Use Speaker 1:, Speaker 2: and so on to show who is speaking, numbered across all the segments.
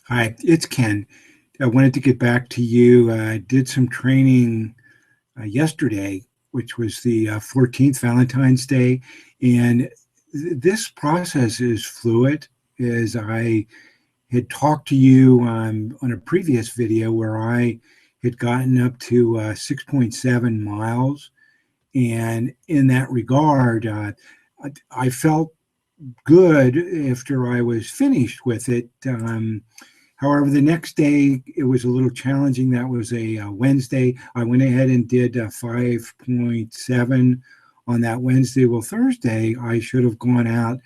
Speaker 1: Hi, it's Ken. I wanted to get back to you. I did some training yesterday, which was the 14th Valentine's Day, and this process is fluid. As I had talked to you on a previous video where I had gotten up to 6.7 miles, and in that regard, I felt good after I was finished with it. However, the next day it was a little challenging. That was a Wednesday. I went ahead and did 5.7 on that Wednesday. Well, Thursday I should have gone out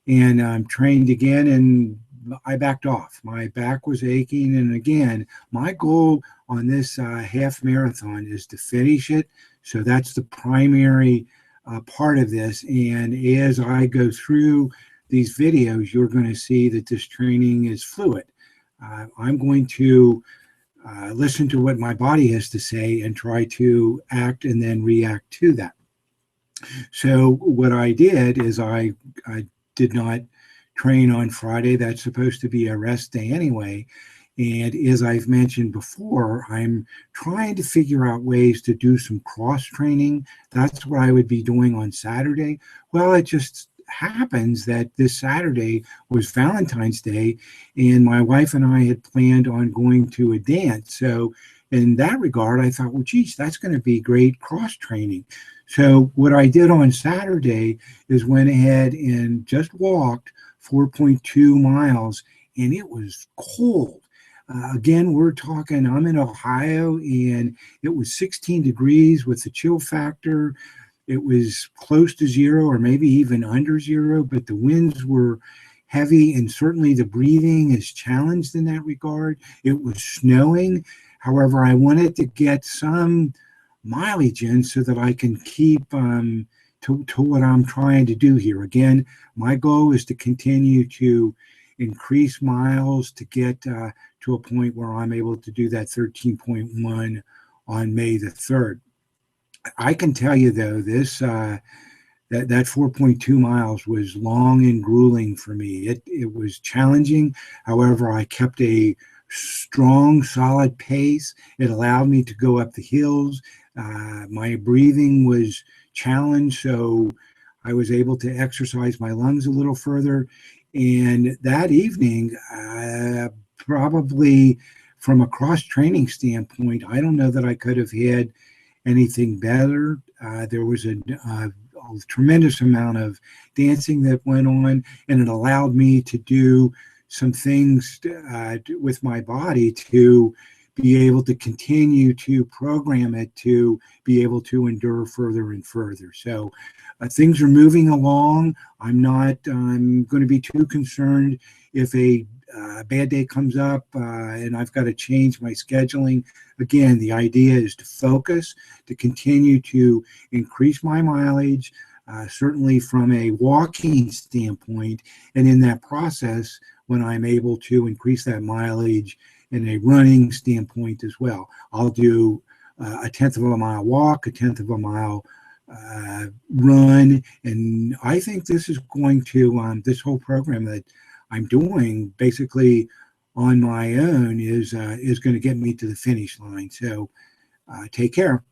Speaker 1: and trained again, and I backed off. My back was aching, and again, my goal on this half marathon is to finish it. So that's the primary part of this. And as I go through these videos, you're going to see that this training is fluid. I'm going to listen to what my body has to say and try to act and then react to that. So what I did is I did not train on Friday. That's supposed to be a rest day anyway. And as I've mentioned before, I'm trying to figure out ways to do some cross training. That's what I would be doing on Saturday. Well, it just happens that this Saturday was Valentine's Day, and my wife and I had planned on going to a dance. So in that regard, I thought, well, geez, that's going to be great cross training. So what I did on Saturday is went ahead and just walked 4.2 miles, and it was cold. Again, we're talking, I'm in Ohio, and it was 16 degrees with the chill factor. It was close to zero or maybe even under zero, but the winds were heavy, and certainly the breathing is challenged in that regard. It was snowing. However, I wanted to get some mileage in so that I can keep to what I'm trying to do here. Again, my goal is to continue to increase miles to get to a point where I'm able to do that 13.1 on May the 3rd. I can tell you though, this that 4.2 miles was long and grueling for me. It was challenging. However, I kept a strong, solid pace. It allowed me to go up the hills. My breathing was challenged, so I was able to exercise my lungs a little further. And that evening, probably from a cross training standpoint, I don't know that I could have had anything better. There was a tremendous amount of dancing that went on, and it allowed me to do some things with my body to be able to continue to program it to be able to endure further and further. So things are moving along. I'm going to be too concerned if a bad day comes up and I've got to change my scheduling. Again, the idea is to focus, to continue to increase my mileage, certainly from a walking standpoint. And in that process, when I'm able to increase that mileage in a running standpoint as well, I'll do a tenth of a mile walk, a tenth of a mile run. And I think this is going to, this whole program that I'm doing basically on my own is going to get me to the finish line. So take care.